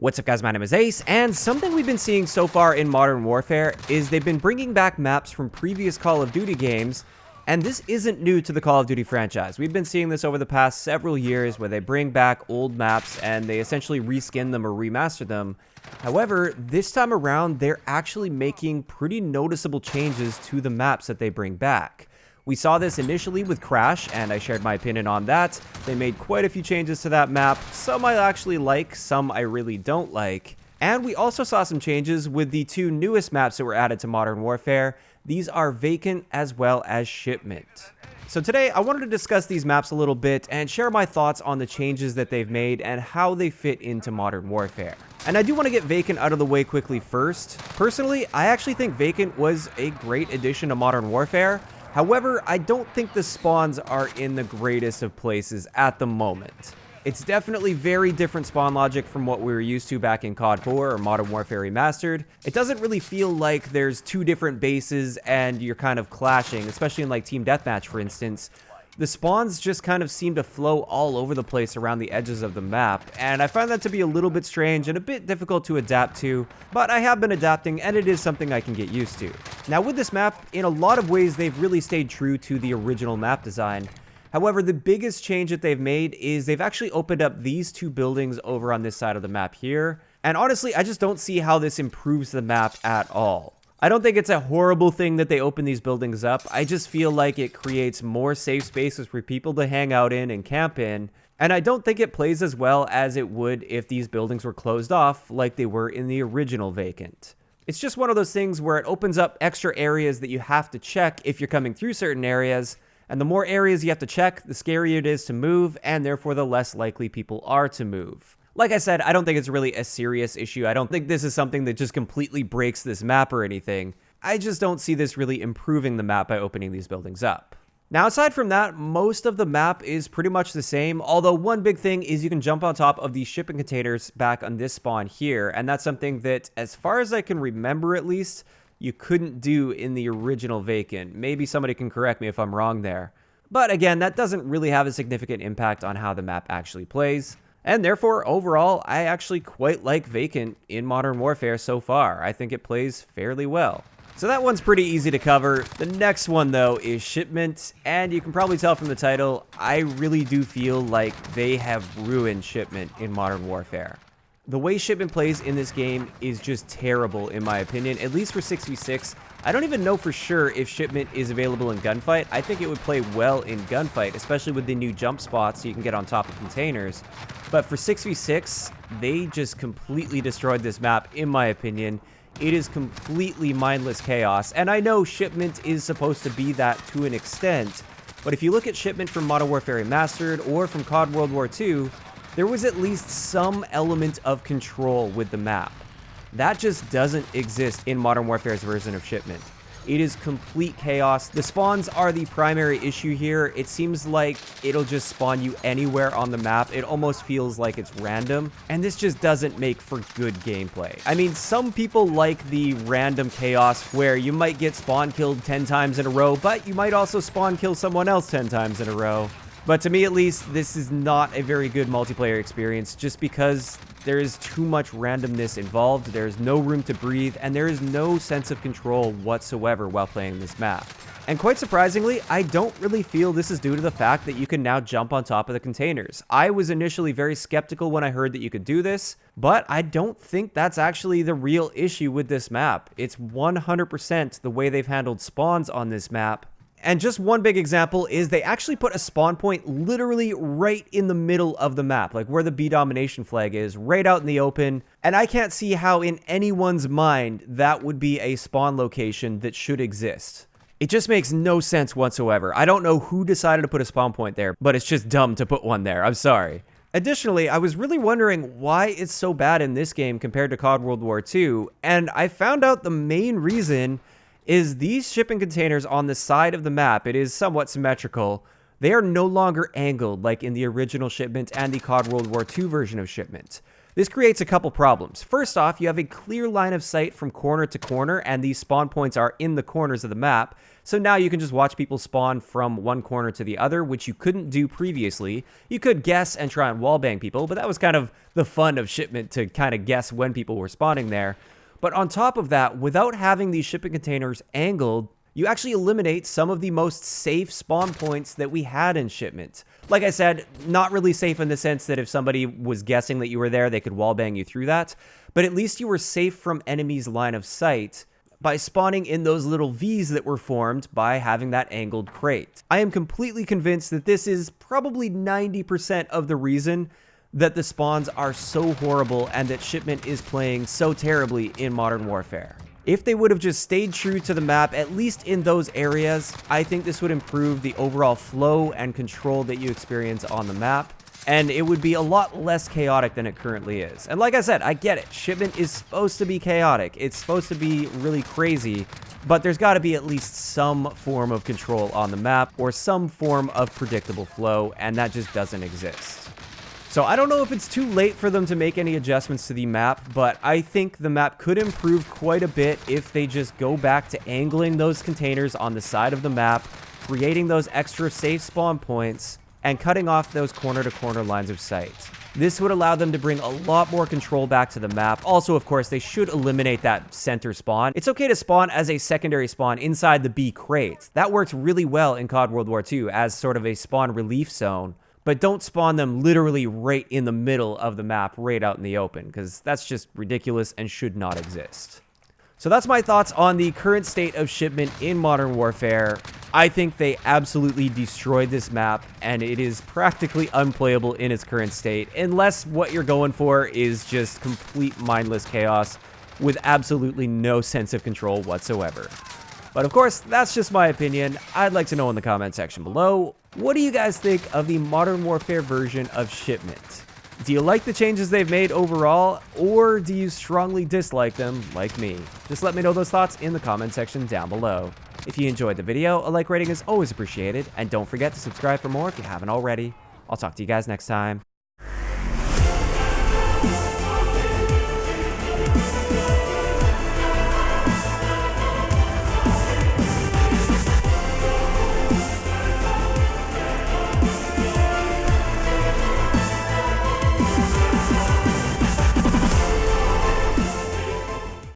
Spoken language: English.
What's up guys, my name is Ace, and something we've been seeing so far in Modern Warfare is they've been bringing back maps from previous Call of Duty games, and this isn't new to the Call of Duty franchise. We've been seeing this over the past several years where they bring back old maps and they essentially reskin them or remaster them. However, this time around, they're actually making pretty noticeable changes to the maps that they bring back. We saw this initially with Crash, and I shared my opinion on that. They made quite a few changes to that map. Some I actually like, some I really don't like. And we also saw some changes with the two newest maps that were added to Modern Warfare. These are Vacant as well as Shipment. So today, I wanted to discuss these maps a little bit and share my thoughts on the changes that they've made and how they fit into Modern Warfare. And I do want to get Vacant out of the way quickly first. Personally, I actually think Vacant was a great addition to Modern Warfare. However, I don't think the spawns are in the greatest of places at the moment. It's definitely very different spawn logic from what we were used to back in COD 4 or Modern Warfare Remastered. It doesn't really feel like there's two different bases and you're kind of clashing, especially in like Team Deathmatch, for instance. The spawns just kind of seem to flow all over the place around the edges of the map, and I find that to be a little bit strange and a bit difficult to adapt to, but I have been adapting and it is something I can get used to. Now with this map, in a lot of ways they've really stayed true to the original map design. However, the biggest change that they've made is they've actually opened up these two buildings over on this side of the map here, and honestly I just don't see how this improves the map at all. I don't think it's a horrible thing that they open these buildings up. I just feel like it creates more safe spaces for people to hang out in and camp in. And I don't think it plays as well as it would if these buildings were closed off like they were in the original Vacant. It's just one of those things where it opens up extra areas that you have to check if you're coming through certain areas. And the more areas you have to check, the scarier it is to move, and therefore the less likely people are to move. Like I said, I don't think it's really a serious issue. I don't think this is something that just completely breaks this map or anything. I just don't see this really improving the map by opening these buildings up. Now, aside from that, most of the map is pretty much the same, although one big thing is you can jump on top of these shipping containers back on this spawn here, and that's something that, as far as I can remember at least, you couldn't do in the original Vacant. Maybe somebody can correct me if I'm wrong there. But again, that doesn't really have a significant impact on how the map actually plays. And therefore, overall, I actually quite like Vacant in Modern Warfare so far. I think it plays fairly well. So that one's pretty easy to cover. The next one, though, is Shipment. And you can probably tell from the title, I really do feel like they have ruined Shipment in Modern Warfare. The way Shipment plays in this game is just terrible, in my opinion, at least for 6v6. I don't even know for sure if Shipment is available in Gunfight. I think it would play well in Gunfight, especially with the new jump spots so you can get on top of containers. But for 6v6, they just completely destroyed this map, in my opinion. It is completely mindless chaos, and I know Shipment is supposed to be that to an extent, but if you look at Shipment from Modern Warfare Remastered or from COD World War II, there was at least some element of control with the map. That just doesn't exist in Modern Warfare's version of Shipment. It is complete chaos. The spawns are the primary issue here. It seems like it'll just spawn you anywhere on the map. It almost feels like it's random, and this just doesn't make for good gameplay. I mean, some people like the random chaos where you might get spawn killed 10 times in a row, but you might also spawn kill someone else 10 times in a row. But to me, at least, this is not a very good multiplayer experience just because there is too much randomness involved, there is no room to breathe, and there is no sense of control whatsoever while playing this map. And quite surprisingly, I don't really feel this is due to the fact that you can now jump on top of the containers. I was initially very skeptical when I heard that you could do this, but I don't think that's actually the real issue with this map. It's 100% the way they've handled spawns on this map. And just one big example is they actually put a spawn point literally right in the middle of the map, like where the B domination flag is, right out in the open. And I can't see how in anyone's mind that would be a spawn location that should exist. It just makes no sense whatsoever. I don't know who decided to put a spawn point there, but it's just dumb to put one there. I'm sorry. Additionally, I was really wondering why it's so bad in this game compared to COD World War II, and I found out the main reason is these shipping containers on the side of the map. It is somewhat symmetrical. They are no longer angled like in the original Shipment and the COD World War II version of Shipment. This creates a couple problems. First off, you have a clear line of sight from corner to corner, and these spawn points are in the corners of the map. So now you can just watch people spawn from one corner to the other, which you couldn't do previously. You could guess and try and wallbang people, but that was kind of the fun of Shipment, to kind of guess when people were spawning there. But on top of that, without having these shipping containers angled, you actually eliminate some of the most safe spawn points that we had in Shipment. Like I said, not really safe in the sense that if somebody was guessing that you were there, they could wallbang you through that. But at least you were safe from enemies' line of sight by spawning in those little V's that were formed by having that angled crate. I am completely convinced that this is probably 90% of the reason that the spawns are so horrible and that Shipment is playing so terribly in Modern Warfare. If they would have just stayed true to the map, at least in those areas, I think this would improve the overall flow and control that you experience on the map, and it would be a lot less chaotic than it currently is. And like I said, I get it. Shipment is supposed to be chaotic. It's supposed to be really crazy, but there's got to be at least some form of control on the map or some form of predictable flow, and that just doesn't exist. So I don't know if it's too late for them to make any adjustments to the map, but I think the map could improve quite a bit if they just go back to angling those containers on the side of the map, creating those extra safe spawn points, and cutting off those corner-to-corner lines of sight. This would allow them to bring a lot more control back to the map. Also, of course, they should eliminate that center spawn. It's okay to spawn as a secondary spawn inside the B crate. That works really well in COD World War II as sort of a spawn relief zone. But don't spawn them literally right in the middle of the map, right out in the open, because that's just ridiculous and should not exist. So that's my thoughts on the current state of Shipment in Modern Warfare. I think they absolutely destroyed this map, and it is practically unplayable in its current state, unless what you're going for is just complete mindless chaos with absolutely no sense of control whatsoever. But of course, that's just my opinion. I'd like to know in the comment section below, what do you guys think of the Modern Warfare version of Shipment? Do you like the changes they've made overall, or do you strongly dislike them like me? Just let me know those thoughts in the comment section down below. If you enjoyed the video, a like rating is always appreciated, and don't forget to subscribe for more if you haven't already. I'll talk to you guys next time.